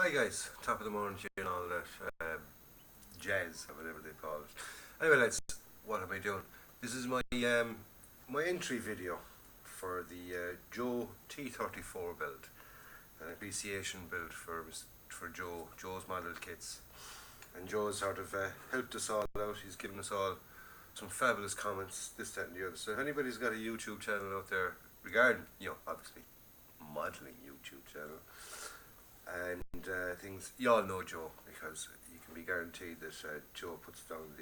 Hi guys, top of the morning to you and all that jazz or whatever they call it. Anyway lads, what am I doing? This is my entry video for the Joe T.34 build, an appreciation build for Joe's model kits. And Joe's sort of helped us all out. He's given us all some fabulous comments, this, that and the other. So if anybody's got a YouTube channel out there regarding, obviously modelling YouTube channel, and things, you all know Joe, because you can be guaranteed that Joe puts down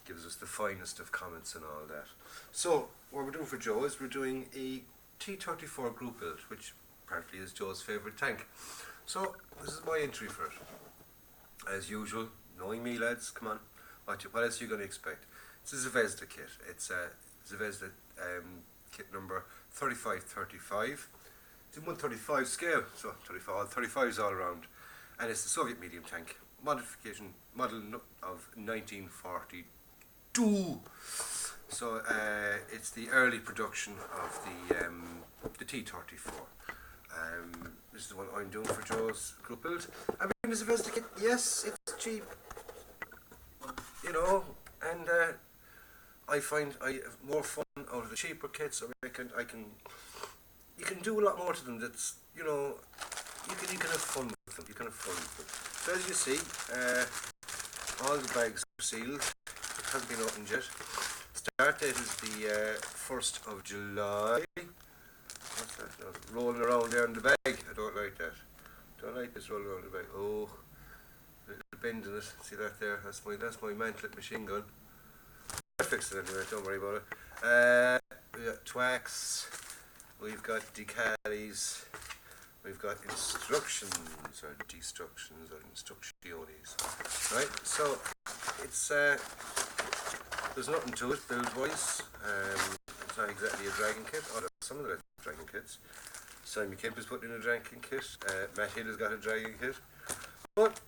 gives us the finest of comments and all that. So what we're doing for Joe is we're doing a T.34 group build, which apparently is Joe's favourite tank. So this is my entry for it. As usual, knowing me lads, come on, what else are you going to expect? It's a Zvezda kit. It's a Zvezda kit number 3535. It's in 135 scale, so 35s all around, and it's the Soviet medium tank model of 1942. So it's the early production of the T.34. This is the one I'm doing for Joe's group build. I mean, it's a Zvezda kit. Yes, it's cheap, and I find I have more fun out of the cheaper kits. I mean, you can do a lot more to them. That's, you can have fun with them. You can have fun with them. So as you see, all the bags are sealed. It hasn't been opened yet. Start date is the 1st of July. What's that now? Rolling around there in the bag. I don't like that. Don't like this rolling around the bag. Oh, a little bend in it. See that there? That's my mantlet machine gun. I fixed it anyway. Don't worry about it. We got twax. We've got decalis, we've got instructions, or destructions, or instructiones, right? So, it's, there's nothing to it build-wise. It's not exactly a dragon kit, although some of the dragon kits. Simon Kemp is putting in a dragon kit, Matt Hill has got a dragon kit, but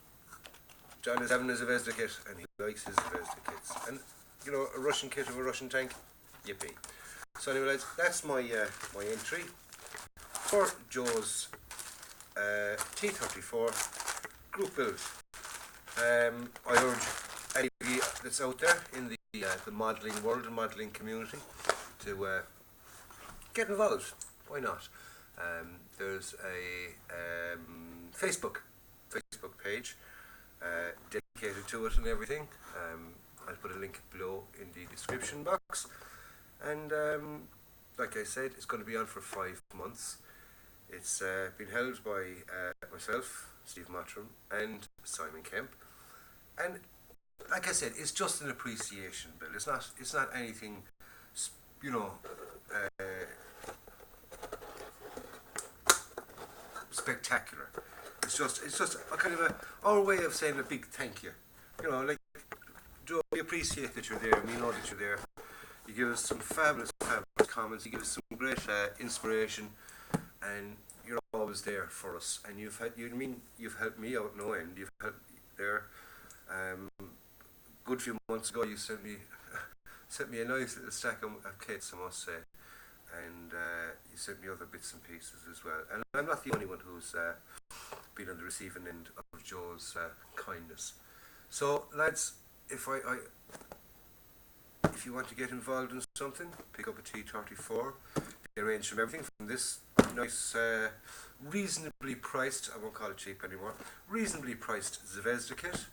John is having a Zvezda kit, and he likes his Zvezda kits. And, a Russian kit of a Russian tank, yippee. So anyway lads, that's my entry for Joe's T.34 group build. I urge anybody that's out there in the modelling world and modelling community to get involved. Why not? There's a Facebook page dedicated to it and everything. I'll put a link below in the description box. And like I said, it's going to be on for 5 months. It's been held by myself, Steve Mottram, and Simon Kemp. And like I said, it's just an appreciation build. It's not anything, spectacular. It's just a kind of our way of saying a big thank you. Like, Joe, we appreciate that you're there. We know that you're there. You give us some fabulous comments. You give us some great inspiration, and you're always there for us. And you've helped me out no end. You've helped there. Good few months ago, you sent me a nice little stack of kits, I must say, and you sent me other bits and pieces as well. And I'm not the only one who's been on the receiving end of Joe's kindness. So, lads, if you want to get involved in something, pick up a T.34. They range from everything from this nice, reasonably priced, I won't call it cheap anymore, reasonably priced Zvezda kit,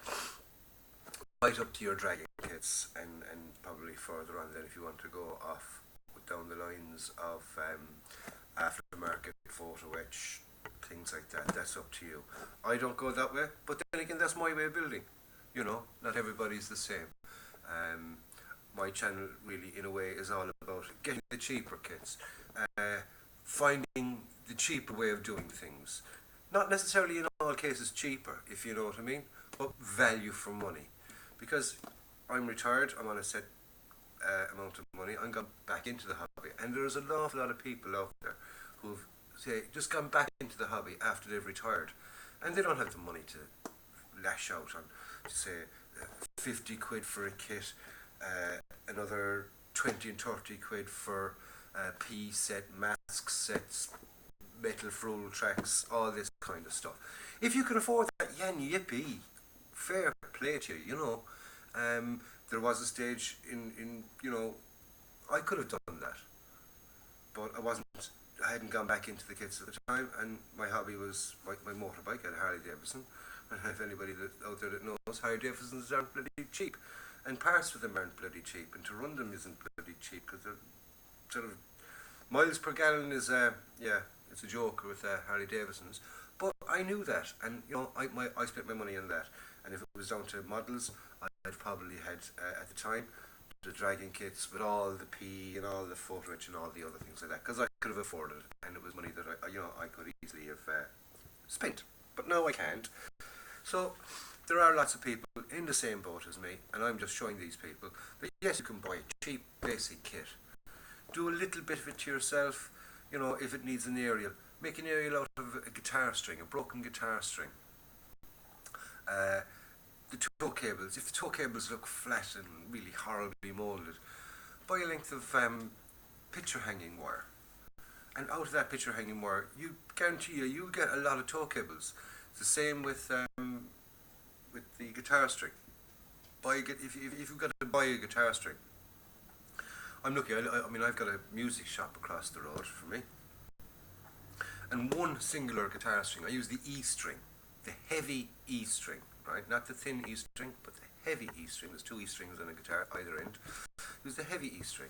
right up to your dragon kits, and probably further on then if you want to go off down the lines of aftermarket photo etch, things like that. That's up to you. I don't go that way, but then again, that's my way of building. Not everybody's the same. My channel really, in a way, is all about getting the cheaper kits, finding the cheaper way of doing things. Not necessarily in all cases cheaper, if you know what I mean, but value for money. Because I'm retired, I'm on a set amount of money, I'm gone back into the hobby, and there's an awful lot of people out there who've just gone back into the hobby after they've retired, and they don't have the money to lash out on, say, 50 quid for a kit, another 20 and 30 quid for P set, mask sets, metal frul tracks, all this kind of stuff. If you can afford that, yan yippee, fair play to you, you know. There was a stage in I could have done that, but I hadn't gone back into the kits at the time, and my hobby was my motorbike. I had a Harley Davidson, and if anybody out there that knows, Harley Davidsons aren't bloody cheap, and parts for them aren't bloody cheap, and to run them isn't bloody cheap, because they're sort of miles per gallon is it's a joke with Harley Davidsons. But I knew that, and I spent my money on that, and if it was down to models, I'd probably had at the time the dragon kits with all the P and all the footage and all the other things like that, because I could have afforded it, and it was money that I could easily have spent, but now I can't. So there are lots of people in the same boat as me, and I'm just showing these people that yes, you can buy a cheap basic kit, do a little bit of it to yourself. If it needs an aerial, make an aerial out of a guitar string, a broken guitar string. The toe cables, if the toe cables look flat and really horribly moulded, buy a length of picture hanging wire, and out of that picture hanging wire, you guarantee you'll get a lot of toe cables. It's the same with the guitar string. If you've got to buy a guitar string, I'm lucky. I mean, I've got a music shop across the road from me, and one singular guitar string. I use the E string, the heavy E string. Right, not the thin E string, but the heavy E string. There's 2 E strings on a guitar either end. Use the heavy E string.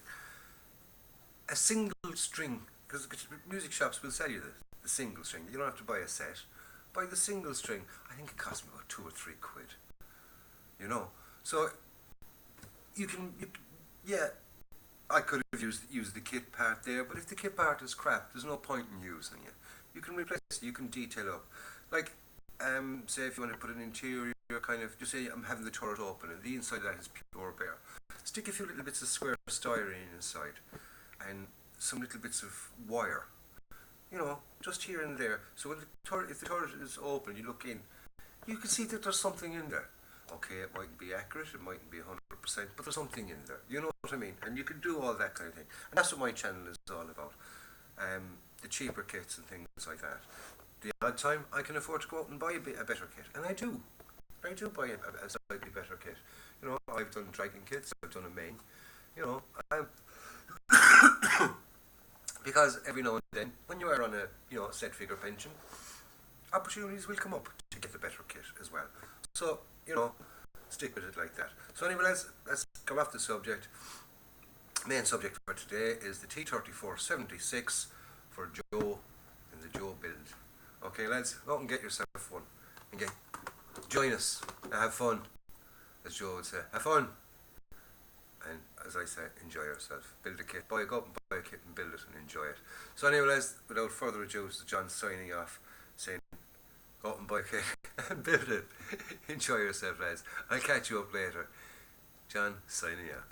A single string, because music shops will sell you the single string. You don't have to buy a set. Buy the single string. I think it cost me about 2 or 3 quid. So I could have used the kit part there, but if the kit part is crap, there's no point in using it. You can replace it. You can detail up, like. Say if you want to put an interior kind of, just say I'm having the turret open and the inside of that is pure bare. Stick a few little bits of square styrene inside and some little bits of wire, just here and there. So if the turret is open, you look in, you can see that there's something in there. Okay, it mightn't be accurate, it mightn't be 100%, but there's something in there. You know what I mean? And you can do all that kind of thing. And that's what my channel is all about. The cheaper kits and things like that. The odd time I can afford to go out and buy a better kit, and I do buy a slightly better kit. I've done dragon kits, I've done a main, because every now and then, when you are on a set figure pension, opportunities will come up to get the better kit as well. So stick with it like that. So anyway, let's come off the subject. Main subject for today is the T.34 76 for Joe in the Joe build. Okay, lads, go out and get yourself one. And join us. Have fun. As Joe would say, have fun. And as I say, enjoy yourself. Build a kit. Go out and buy a kit and build it and enjoy it. So anyway, lads, without further ado, this is John signing off, saying, go out and buy a kit and build it. Enjoy yourself, lads. I'll catch you up later. John signing off.